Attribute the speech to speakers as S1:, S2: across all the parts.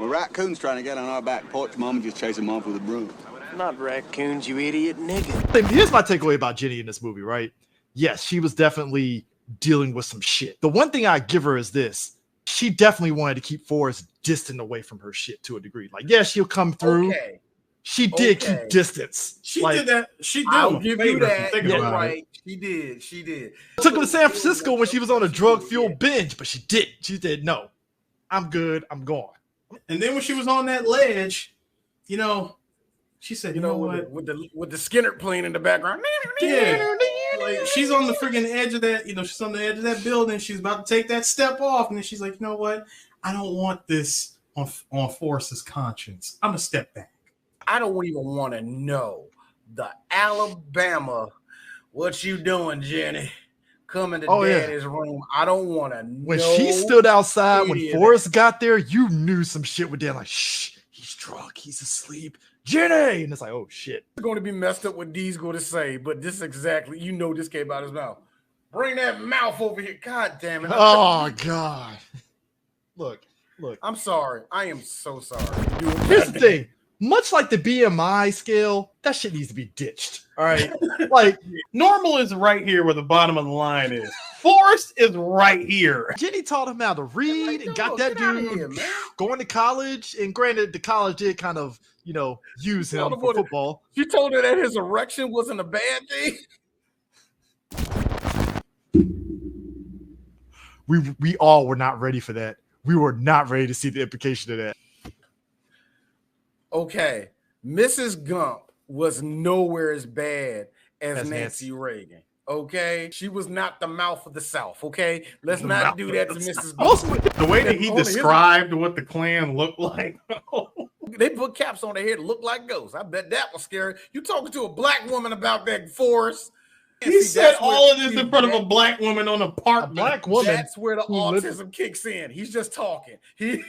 S1: Well, raccoons trying to get on our back porch. Mama just chased them off with a broom.
S2: Not raccoons, you idiot nigga.
S3: Here's my takeaway about Jenny in this movie, right? Yes, she was definitely dealing with some shit. The one thing I give her is this. She definitely wanted to keep Forrest distant away from her shit to a degree. Like, yeah, she'll come through.
S4: Okay.
S3: She did keep distance.
S5: She did that. She did.
S4: I'll give you that.
S5: You're
S4: right. She did.
S3: Took her to San Francisco when she was on a drug-fueled binge, but she did. She said, no, I'm good. I'm gone.
S5: And then when she was on that ledge, you know, she said, you know what?
S4: With the Skinner playing in the background.
S5: Yeah. Like, she's on the freaking edge of that, she's on the edge of that building. She's about to take that step off. And then she's like, you know what? I don't want this on Forrest's conscience. I'm going to step back.
S4: I don't even want to know the Alabama. What you doing, Jenny? Coming to Daddy's room. I don't want to know.
S3: When she stood outside, when Forrest got there, you knew some shit with Dan. Like, shh, he's drunk. He's asleep. Jenny! And it's like, oh, shit.
S4: It's going to be messed up what D's going to say, but this exactly, this came out of his mouth. Bring that mouth over here. God damn it.
S3: Oh, God. Look.
S4: I'm sorry. I am so sorry.
S3: Here's the thing. Much like the BMI scale, that shit needs to be ditched. All right. Like,
S5: normal is right here where the bottom of the line is. Forrest is right here.
S3: Jenny taught him how to read and got that dude going to college. And granted, the college did kind of, use him for football.
S4: You told her that his erection wasn't a bad thing?
S3: We all were not ready for that. We were not ready to see the implication of that.
S4: Okay, Mrs. Gump was nowhere as bad as Nancy Reagan. Okay, she was not the mouth of the South. Okay, let's not do that to Mrs. Gump.
S5: The way that he described what the Klan looked like.
S4: They put caps on their head to look like ghosts. I bet that was scary. You talking to a black woman about that, Forrest?
S5: He said all of this in front of a black woman on a park.
S3: A black woman.
S4: That's where the autism kicks in. He's just talking. Three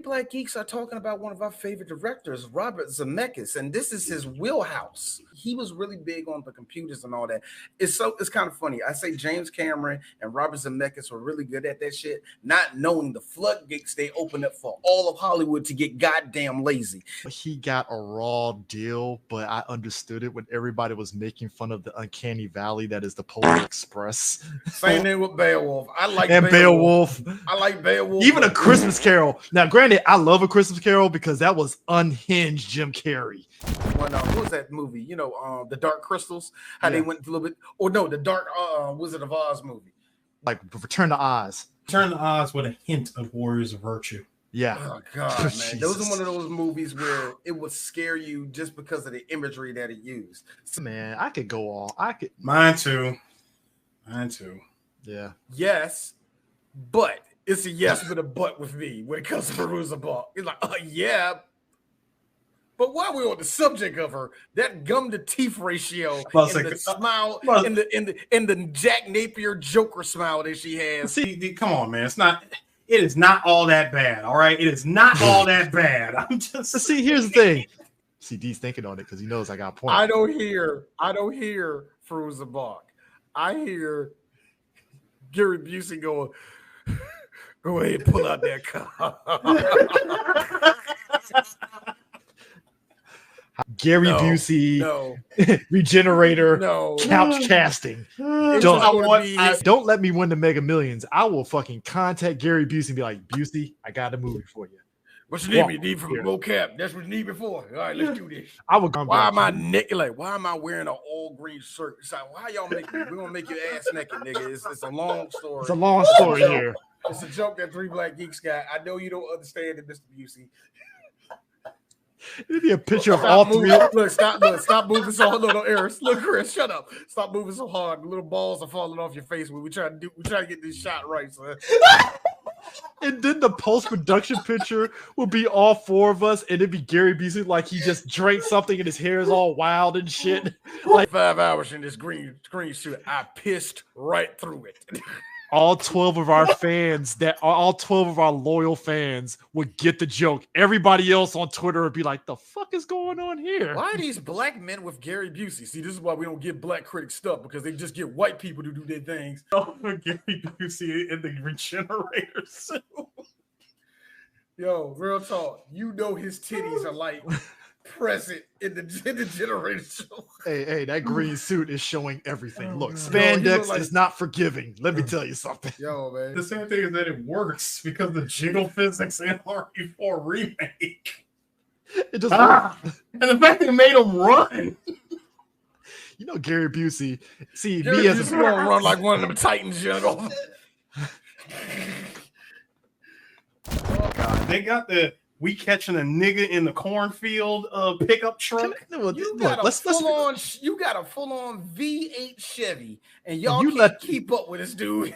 S4: Black Geeks are talking about one of our favorite directors, Robert Zemeckis, and this is his wheelhouse. He was really big on the computers and all that. It's kind of funny. I say James Cameron and Robert Zemeckis were really good at that shit, not knowing the floodgates they opened up for all of Hollywood to get goddamn lazy.
S3: He got a raw deal, but I understood it when everybody was making fun of the uncanny valley that is the Polar Express.
S4: Same thing with Beowulf. I like
S3: Beowulf.
S4: I like Beowulf.
S3: Even A Christmas Carol. Now, granted, I love A Christmas Carol because that was unhinged Jim Carrey.
S4: When what was that movie? The Dark Crystals. How they went a little bit. Or no, the Dark Wizard of Oz movie.
S3: Like Return to Oz.
S5: Return to Oz with a hint of Warriors of Virtue.
S3: Yeah.
S4: Oh God, man. Those are one of those movies where it would scare you just because of the imagery that it used.
S3: Man, I could go all.
S5: Mine too.
S3: Yeah.
S4: Yes, but it's a yes with a but with me when it comes to Veruza Balk. It's like, yeah. But while we're on the subject of her, that gum to teeth ratio and the smile and the Jack Napier Joker smile that she has.
S5: See, come on, man. It is not all that bad, all right? It is not all that bad. I'm just
S3: see. Here's the thing. See, D's thinking on it because he knows I got a point.
S4: I don't hear Veruza Balk. I hear Gary Busey going, "Go ahead, pull out that car."
S3: Gary Busey, Regenerator, couch casting. Don't let me win the Mega Millions. I will fucking contact Gary Busey and be like, Busey, I got a movie for you.
S4: What you need? You need from mocap. That's what you need before. All right, let's do this.
S3: I would.
S4: Why am I naked? Like, why am I wearing an all green shirt? It's like, why y'all make me? We're gonna make your ass naked, nigga. It's a long story.
S3: It's a long story here.
S4: It's a joke that Three Black Geeks got. I know you don't understand it, Mr. Busey.
S3: It'd be a picture of all three.
S4: Stop moving so hard. No, Eris. Look, Chris, shut up. Stop moving so hard. The little balls are falling off your face when we try to get this shot right, son.
S3: And then the post-production picture would be all four of us, and it'd be Gary Busey like he just drank something and his hair is all wild and shit. Like
S4: 5 hours in this green suit, I pissed right through it.
S3: All 12 of our loyal fans would get the joke. Everybody else on Twitter would be like, the fuck is going on here?
S4: Why are these black men with Gary Busey? See, this is why we don't give black critics stuff, because they just get white people to do their things.
S5: Oh, Gary Busey in the Regenerator suit.
S4: Yo, real talk. You know his titties are like present in the generator show.
S3: Hey, that green suit is showing everything. Look,
S4: God.
S3: spandex is not forgiving. Let me tell you something.
S4: Yo, man.
S5: The same thing is that it works because the jiggle physics in RE4 remake.
S3: It just
S5: and the fact they made him run.
S3: You know, Gary Busey. See,
S4: Gary
S3: me as
S4: Busey
S3: a
S4: gonna run like one of them Titans, you know.
S5: Oh God, they got the we catching a nigga in the cornfield pickup truck.
S4: You got a full on V8 Chevy, and y'all can't keep up with this dude.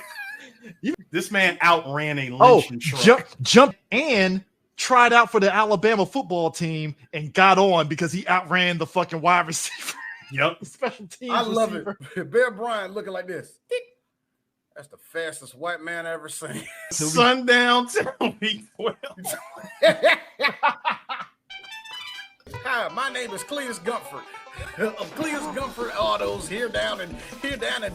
S5: This man outran a lynching truck.
S3: Jump and tried out for the Alabama football team and got on because he outran the fucking wide receiver.
S5: Yep.
S3: Special teams.
S4: I love
S3: receiver.
S4: it. Bear Bryant looking like this. That's the fastest white man I ever seen.
S5: Sundown Town Week 12.
S4: Hi, my name is Cleus Gumpford of Cleus Gumpford Autos here down in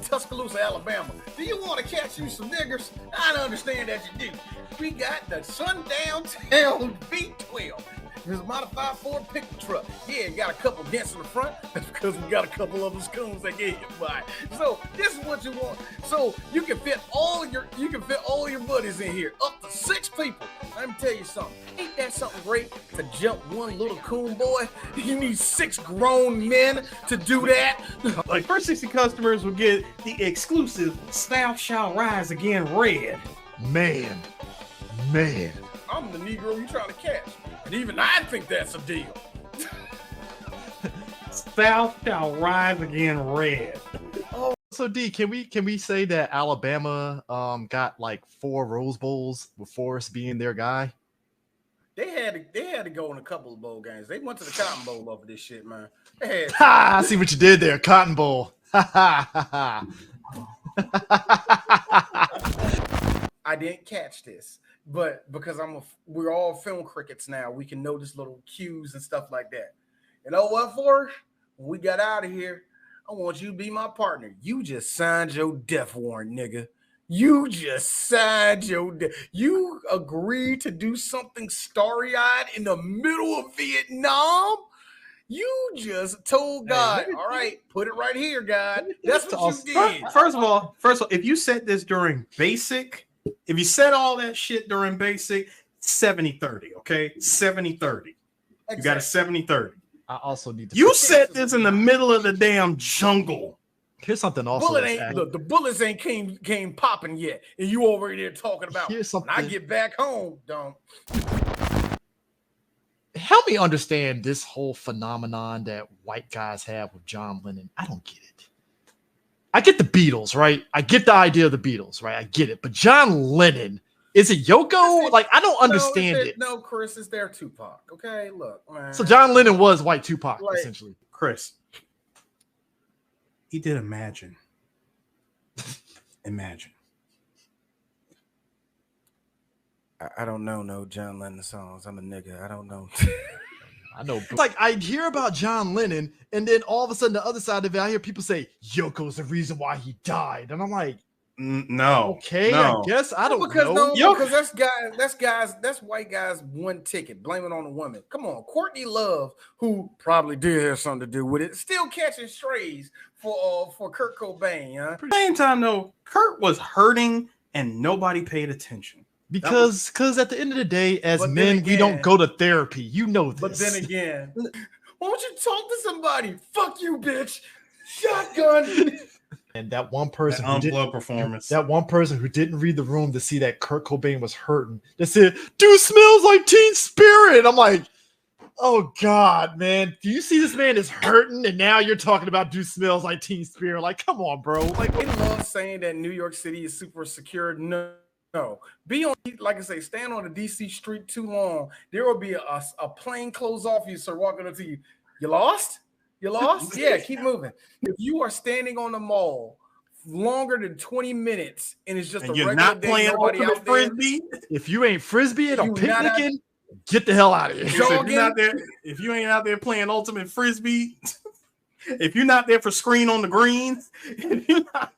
S4: Tuscaloosa, Alabama. Do you want to catch you some niggers? I understand that you do. We got the Sundown Town V12. It's a modified Ford pickup truck. Yeah, it got a couple dents in the front. That's because we got a couple of those coons that get hit by. So this is what you want. So you can fit all your buddies in here, up to 6 people. Let me tell you something. Ain't that something great to jump one little coon boy? You need 6 grown men to do that.
S5: Like first 60 customers will get the exclusive Thou Shall Rise Again red.
S3: Man.
S4: I'm the Negro you trying to catch. And even I think that's a deal.
S5: Thou Shall Rise Again red.
S3: Oh, so D, can we say that Alabama got like 4 Rose Bowls with Forrest being their guy?
S4: They had to go in a couple of bowl games. They went to the Cotton Bowl over this shit, man.
S3: I see what you did there, Cotton Bowl.
S4: I didn't catch this. But because we're all film crickets now, we can notice little cues and stuff like that. You know what, Forrest? When we got out of here, I want you to be my partner. You just signed your death warrant, nigga. You just signed your You agreed to do something starry-eyed in the middle of Vietnam? You just told God, all right, put it right here, God. That's what you did.
S5: First of all, if you said this during basic, if you said all that shit during basic, 70-30, okay? 70-30. Exactly. You got a 70-30.
S3: I also need to.
S5: You said this in the middle of the damn jungle.
S3: Here's something also.
S4: The bullets ain't came popping yet, and you over there talking about.
S3: Here's something.
S4: When I get back home, don't.
S3: Help me understand this whole phenomenon that white guys have with John Lennon. I don't get it. I get the Beatles, right? I get the idea of the Beatles, right? I get it. But John Lennon, is it Yoko? Like, I don't understand it.
S4: No, Chris, it's their Tupac. Okay, look, man.
S3: So John Lennon was white Tupac, essentially.
S5: Chris, he did Imagine. Imagine.
S4: I don't know no John Lennon songs. I'm a nigga. I don't know.
S3: I know. Like, I hear about John Lennon, and then all of a sudden, the other side of it, I hear people say Yoko's the reason why he died, and I'm like,
S5: no.
S3: Okay,
S5: no.
S3: I guess I don't know.
S4: No, because that's white guys one ticket. Blame it on the woman. Come on, Courtney Love, who probably did have something to do with it, still catching strays for Kurt Cobain. Huh?
S5: At the same time, though, Kurt was hurting, and nobody paid attention.
S3: Because at the end of the day, as men, we don't go to therapy. You know this.
S4: But then again, why don't you talk to somebody? Fuck you, bitch. Shotgun.
S3: And that one person
S5: that
S3: one person who didn't read the room to see that Kurt Cobain was hurting, that said, "Dude smells like Teen Spirit." I'm like, oh God, man. Do you see this man is hurting, and now you're talking about "Dude smells like Teen Spirit"? Like, come on, bro. Like,
S4: they love saying that New York City is super secure. No, be on, like I say, stand on a DC street too long. There will be a plainclothes officer walking up to you. You lost? You lost? Yeah, keep moving. If you are standing on the mall longer than 20 minutes and it's just
S5: and
S4: a
S5: you're
S4: regular
S5: not
S4: day,
S5: playing
S4: nobody out there,
S5: frisbee,
S3: if you ain't frisbeeing or picnicking, get the hell out of here.
S5: If you ain't out there playing ultimate frisbee, if you're not there for screen on the green, if you're not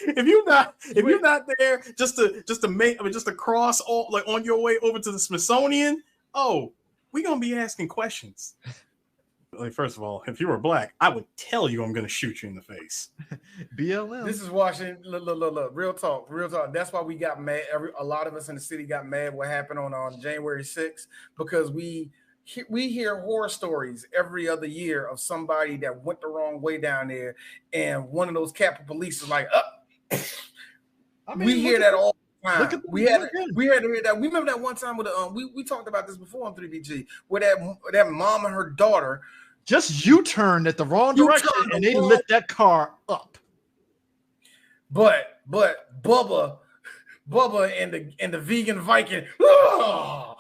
S5: if you're not there just to cross all like on your way over to the Smithsonian, we're gonna be asking questions. Like, first of all, if you were black, I would tell you I'm gonna shoot you in the face.
S3: BLM.
S4: This is Washington. Look. Real talk. That's why we got mad. A lot of us in the city got mad what happened on January 6th, because we hear horror stories every other year of somebody that went the wrong way down there, and one of those Capitol Police is like, we hear that all the time. We had to hear that. We remember that one time with we talked about this before on 3BG, where that mom and her daughter
S3: just U-turned at the wrong direction and they lit that car up.
S4: But Bubba and the vegan Viking. My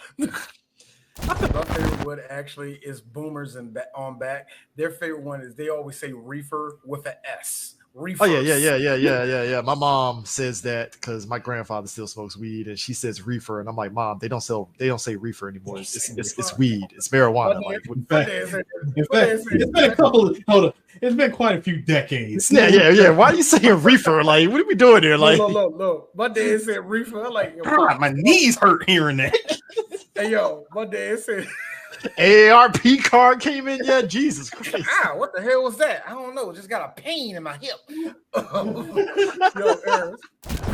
S4: favorite one actually is Boomers and on back. Their favorite one is they always say reefer with an S. Reefers.
S3: Oh yeah. My mom says that because my grandfather still smokes weed, and she says reefer, and I'm like, Mom, they don't say reefer anymore. It's weed. It's marijuana.
S5: It's been quite a few decades.
S3: Yeah. Why are you saying reefer? Like, what are we doing here? Like,
S4: look. My dad said reefer. I'm like,
S5: God, my knees hurt hearing that.
S4: Hey yo, my dad said
S3: AARP card came in yet? Jesus Christ.
S4: What the hell was that? I don't know. Just got a pain in my hip.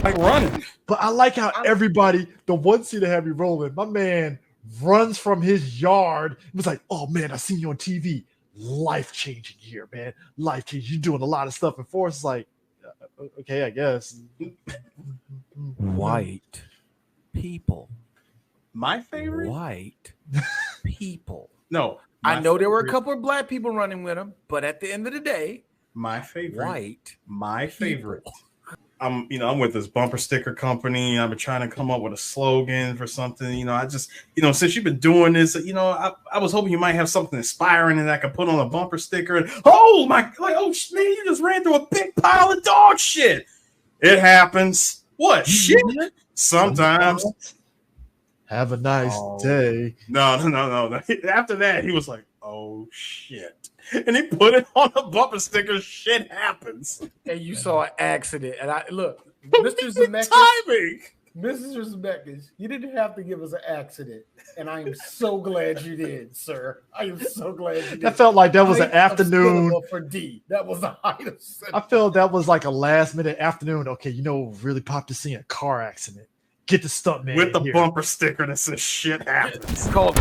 S5: Like running.
S3: But I like how everybody, the one seat that had me rolling, my man runs from his yard. It was like, oh man, I seen you on TV. Life-changing here, man. Life-changing. You're doing a lot of stuff. And Forrest is like, okay, I guess.
S2: White people.
S5: My favorite?
S2: White people.
S5: No.
S4: I know there were a couple of black people running with him, but at the end of the day,
S5: my favorite.
S2: My favorite.
S5: I'm with this bumper sticker company. I've been trying to come up with a slogan for something. I just, since you've been doing this, I was hoping you might have something inspiring that I could put on a bumper sticker. And man, you just ran through a big pile of dog shit. It happens. What shit? Sometimes.
S3: Have a nice day.
S5: No. After that, he was like, oh shit. And he put it on a bumper sticker. Shit happens.
S4: And you saw an accident. And I look, Mr. Zemeckis.
S5: Timing.
S4: Mr. Zemeckis, you didn't have to give us an accident. And I am so glad you did, sir. I am so glad you did.
S3: That felt like that was an afternoon.
S4: For D. That was the height of cinema.
S3: I felt that was like a last minute afternoon. Okay, really popped the scene, a car accident. Get the stuntman
S5: with the bumper sticker that says shit happens.
S4: It's called